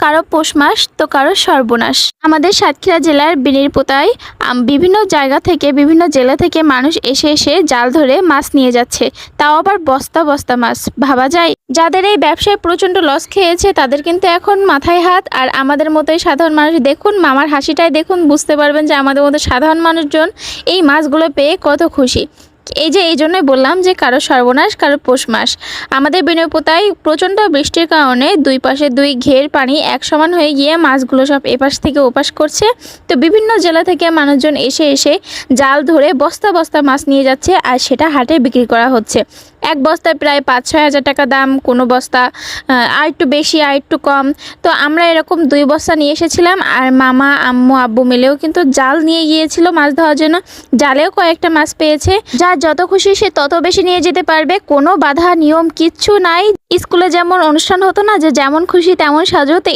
কারো পৌষ মাস তো কারো সর্বনাশ। আমাদের সাতক্ষীরা জেলার বিনিরপুতায় বিভিন্ন জায়গা থেকে বিভিন্ন জেলা থেকে মানুষ এসে এসে জাল ধরে মাছ নিয়ে যাচ্ছে, তাও আবার বস্তা বস্তা মাছ। ভাবা যায়, যাদের এই ব্যবসায় প্রচণ্ড লস খেয়েছে তাদের কিন্তু এখন মাথায় হাত। আর আমাদের মতোই সাধারণ মানুষ, দেখুন মামার হাসিটাই দেখুন, বুঝতে পারবেন যে আমাদের মতো সাধারণ মানুষজন এই মাছগুলো পেয়ে কত খুশি। এই জন্যই বললাম যে কারো সর্বনাশ কারো পৌষ মাস। আমাদের বিনয়পুতায় প্রচণ্ড বৃষ্টির কারণে দুই পাশে দুই ঘের পানি এক সমান হয়ে গিয়ে মাছগুলো সব এপাশ থেকে ওপাশ করছে। তো বিভিন্ন জেলা থেকে মানুষজন এসে এসে জাল ধরে বস্তা বস্তা মাছ নিয়ে যাচ্ছে, আর সেটা হাটে বিক্রি করা হচ্ছে। এক বস্তায় প্রায় 5-6 হাজার টাকা দাম, কোনো বস্তা আর একটু বেশি আর একটু কম। তো আমরা এরকম 2 বস্তা নিয়ে এসেছিলাম, আর মামা আম্মু আব্বু মিলেও কিন্তু জাল নিয়ে গিয়েছিল মাছ ধরার জন্য। জালেও কয়েকটা মাছ পেয়েছে। যার যত খুশি সে তত বেশি নিয়ে যেতে পারবে, কোনো বাধা নিয়ম কিচ্ছু নাই। স্কুলে যেমন অনুষ্ঠান হতো না যে যেমন খুশি তেমন সাজো, তো